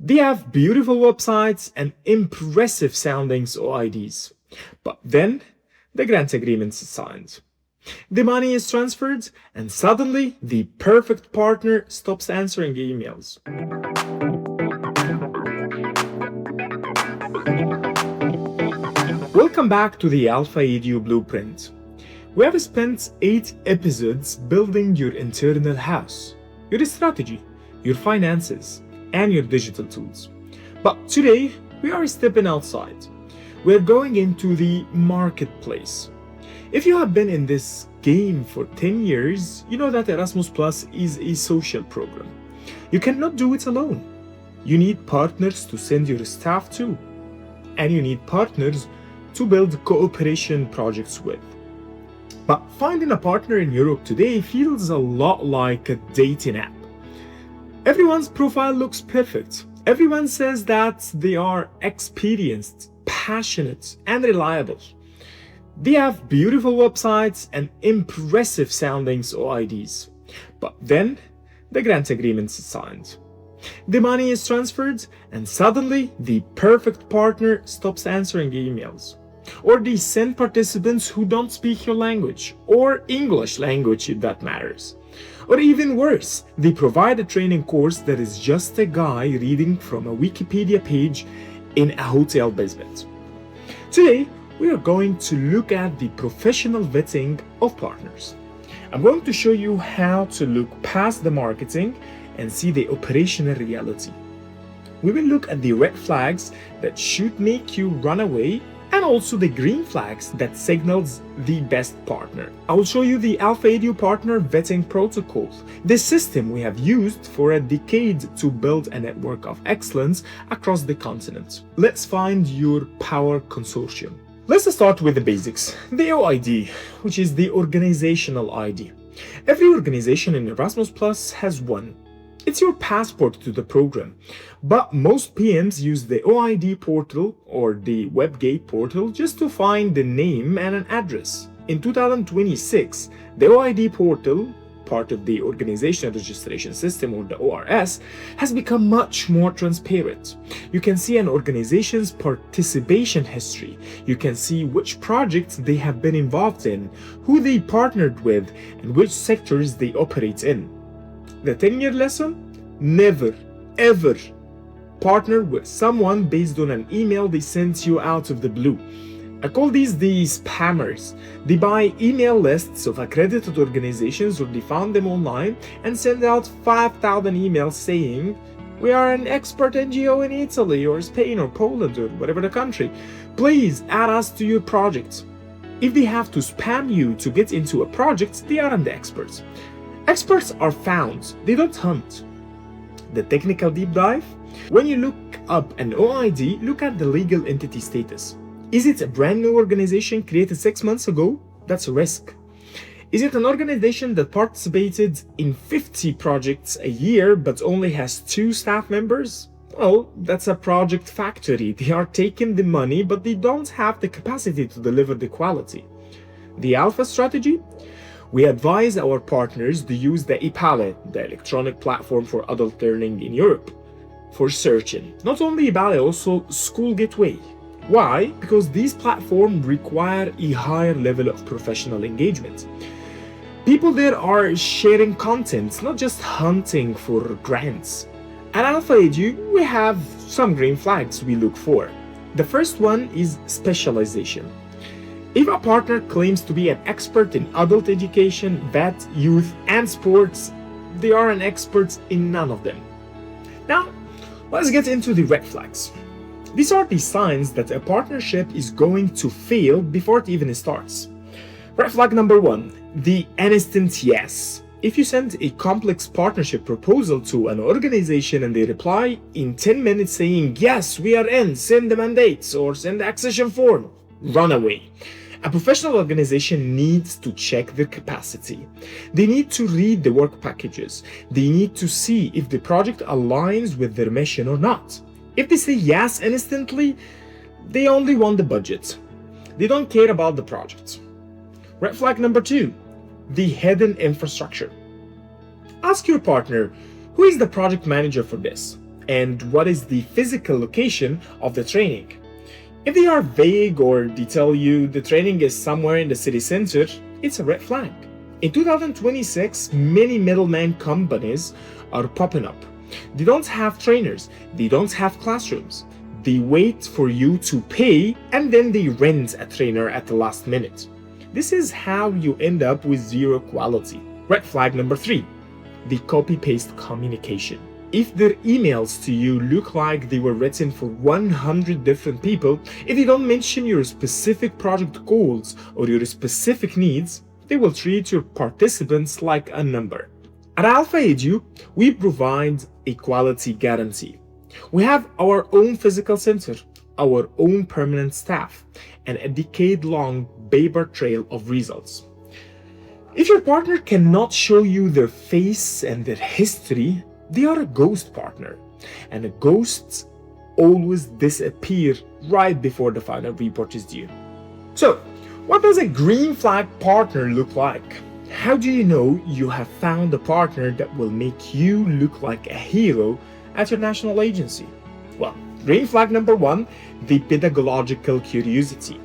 They have beautiful websites and impressive sounding OIDs. But then the grant agreement is signed. The money is transferred, and suddenly the perfect partner stops answering emails. Welcome back to the Alfa Edu Blueprint. We have spent 8 episodes building your internal house, your strategy, your finances, and your digital tools. But today, we are stepping outside. We're going into the marketplace. If you have been in this game for 10 years, you know that Erasmus Plus is a social program. You cannot do it alone. You need partners to send your staff to, and you need partners to build cooperation projects with. But finding a partner in Europe today feels a lot like a dating app. Everyone's profile looks perfect. Everyone says that they are experienced, passionate, and reliable. They have beautiful websites and impressive sounding OIDs. But then the grant agreement is signed. The money is transferred, and suddenly the perfect partner stops answering emails. Or they send participants who don't speak your language, or English language if that matters. Or even worse, they provide a training course that is just a guy reading from a Wikipedia page in a hotel basement. Today, we are going to look at the professional vetting of partners. I'm going to show you how to look past the marketing and see the operational reality. We will look at the red flags that should make you run away, and also the green flags that signals the best partner. I will show you the Alfa Edu Partner Vetting Protocol, the system we have used for a decade to build a network of excellence across the continent. Let's find your power consortium. Let's start with the basics. The OID, which is the organizational ID. Every organization in Erasmus Plus has one. It's your passport to the program. But most PMs use the OID portal or the WebGate portal just to find the name and an address. In 2026, the OID portal, part of the Organizational Registration System or the ORS, has become much more transparent. You can see an organization's participation history. You can see which projects they have been involved in, who they partnered with, and which sectors they operate in. The 10-year lesson? Never, ever partner with someone based on an email they sent you out of the blue. I call these the spammers. They buy email lists of accredited organizations, or they found them online and send out 5,000 emails saying, "We are an expert NGO in Italy or Spain or Poland or whatever the country. Please add us to your project." If they have to spam you to get into a project, they aren't the experts. Experts are found, they don't hunt. The technical deep dive? When you look up an OID, look at the legal entity status. Is it a brand new organization created 6 months ago? That's a risk. Is it an organization that participated in 50 projects a year but only has 2 staff members? Well, that's a project factory. They are taking the money, but they don't have the capacity to deliver the quality. The Alpha strategy? We advise our partners to use the EPALE, the electronic platform for adult learning in Europe, for searching. Not only EPALE, also School Gateway. Why? Because these platforms require a higher level of professional engagement. People there are sharing content, not just hunting for grants. At Alfa Edu, we have some green flags we look for. The first one is specialization. If a partner claims to be an expert in adult education, vet, youth, and sports, they are an expert in none of them. Now, let's get into the red flags. These are the signs that a partnership is going to fail before it even starts. Red flag number 1, the instant yes. If you send a complex partnership proposal to an organization and they reply in 10 minutes saying, "Yes, we are in, send the mandates or send the accession form," run away. A professional organization needs to check their capacity. They need to read the work packages. They need to see if the project aligns with their mission or not. If they say yes instantly, they only want the budget. They don't care about the project. Red flag number 2, the hidden infrastructure. Ask your partner, who is the project manager for this? and what is the physical location of the training. If they are vague or they tell you the training is somewhere in the city center, it's a red flag. In 2026, many middleman companies are popping up. They don't have trainers, they don't have classrooms. They wait for you to pay and then they rent a trainer at the last minute. This is how you end up with zero quality. Red flag number 3, the copy-paste communication. If their emails to you look like they were written for 100 different people, if they don't mention your specific project goals or your specific needs, they will treat your participants like a number. At Alfa Edu, we provide a quality guarantee. We have our own physical center, our own permanent staff, and a decade-long paper trail of results. If your partner cannot show you their face and their history, they are a ghost partner, and ghosts always disappear right before the final report is due. So, what does a green flag partner look like? How do you know you have found a partner that will make you look like a hero at your national agency? Well, green flag number 1, the pedagogical curiosity.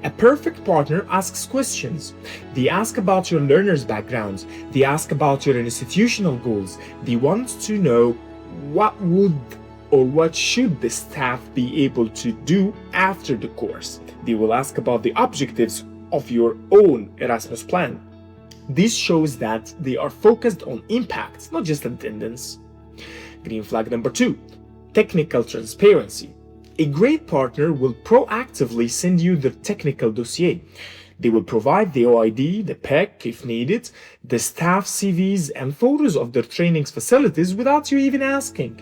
A perfect partner asks questions. They ask about your learner's backgrounds. They ask about your institutional goals. They want to know what would or what should the staff be able to do after the course. They will ask about the objectives of your own Erasmus plan. This shows that they are focused on impact, not just attendance. Green flag number 2, technical transparency. A great partner will proactively send you the technical dossier. They will provide the OID, the PEC if needed, the staff CVs and photos of their trainings facilities without you even asking.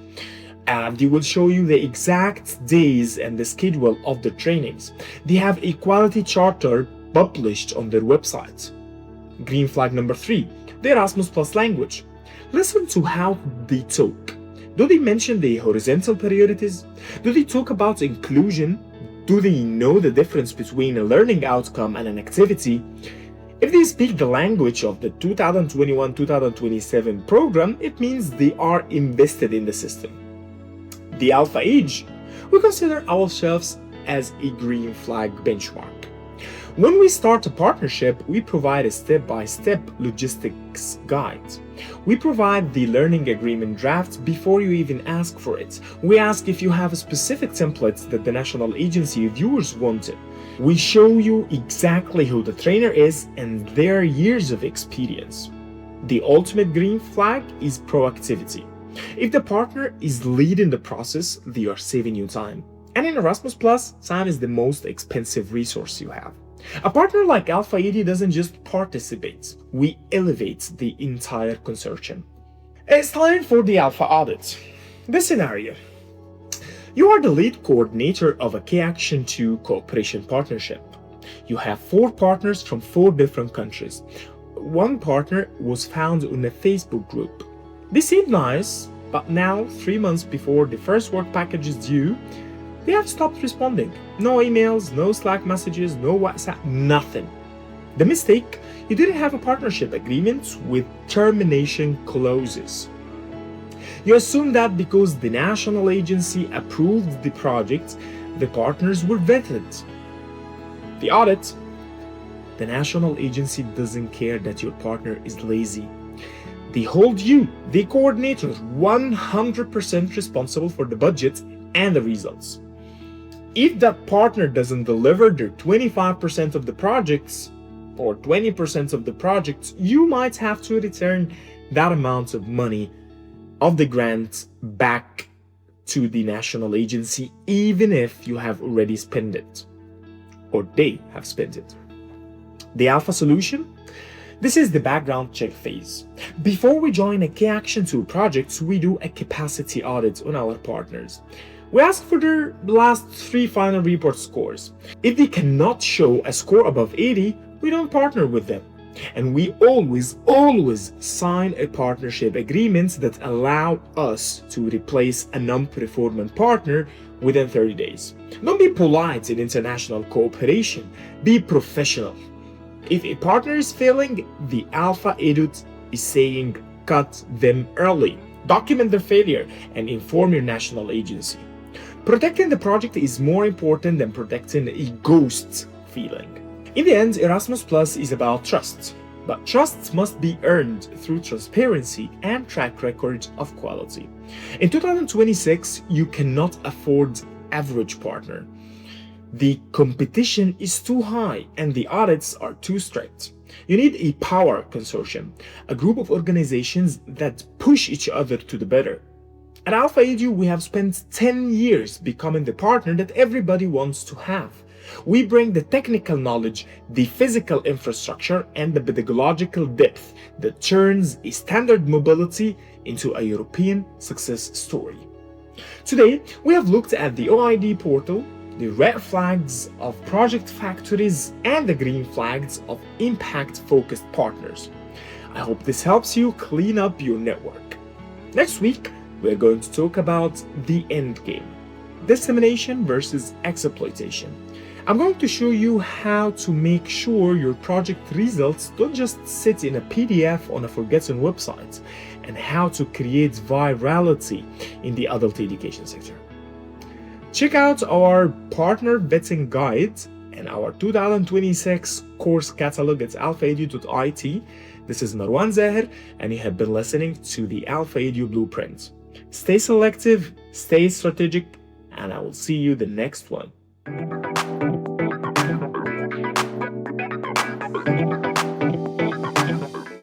And they will show you the exact days and the schedule of their trainings. They have a quality charter published on their website. Green flag number 3, the Erasmus Plus language. Listen to how they talk. Do they mention the horizontal priorities? Do they talk about inclusion? Do they know the difference between a learning outcome and an activity? If they speak the language of the 2021-2027 program, it means they are invested in the system. The Alfa Edge, we consider ourselves as a green flag benchmark. When we start a partnership, we provide a step-by-step logistics guide. We provide the learning agreement draft before you even ask for it. We ask if you have a specific template that the national agency viewers wanted. We show you exactly who the trainer is and their years of experience. The ultimate green flag is proactivity. If the partner is leading the process, they are saving you time. And in Erasmus Plus, time is the most expensive resource you have. A partner like Alfa Edu doesn't just participate, we elevate the entire consortium. It's time for the Alpha audit. The scenario. You are the lead coordinator of a Key Action 2 cooperation partnership. You have 4 partners from 4 different countries. One partner was found in a Facebook group. They seemed nice, but now, 3 months before the first work package is due, they have stopped responding. No emails, no Slack messages, no WhatsApp, nothing. The mistake, you didn't have a partnership agreement with termination clauses. You assume that because the national agency approved the project, the partners were vetted. The audit, the national agency doesn't care that your partner is lazy. They hold you, the coordinators, 100% responsible for the budget and the results. If that partner doesn't deliver their 25% of the projects or 20% of the projects, you might have to return that amount of money of the grant back to the national agency, even if you have already spent it or they have spent it. The Alpha solution? This is the background check phase. Before we join a Key Action 2 project, we do a capacity audit on our partners. We ask for their last 3 final report scores. If they cannot show a score above 80, we don't partner with them. And we always sign a partnership agreement that allow us to replace a non-performing partner within 30 days. Don't be polite in international cooperation. Be professional. If a partner is failing, the Alfa Edu is saying cut them early. document their failure, and inform your national agency. Protecting the project is more important than protecting a ghost feeling. In the end, Erasmus Plus is about trust, but trust must be earned through transparency and track record of quality. In 2026, you cannot afford average partner. The competition is too high and the audits are too strict. You need a power consortium, a group of organizations that push each other to the better. At Alfa Edu, we have spent 10 years becoming the partner that everybody wants to have. We bring the technical knowledge, the physical infrastructure, and the pedagogical depth that turns a standard mobility into a European success story. Today, we have looked at the OID portal, the red flags of project factories, and the green flags of impact-focused partners. I hope this helps you clean up your network. Next week, we're going to talk about the end game, dissemination versus exploitation. I'm going to show you how to make sure your project results don't just sit in a PDF on a forgotten website, and how to create virality in the adult education sector. Check out our partner vetting guide and our 2026 course catalog at alfaedu.it. This is Marwan Zahir, and you have been listening to the Alfa Edu Blueprint. Stay selective, stay strategic, and I will see you the next one.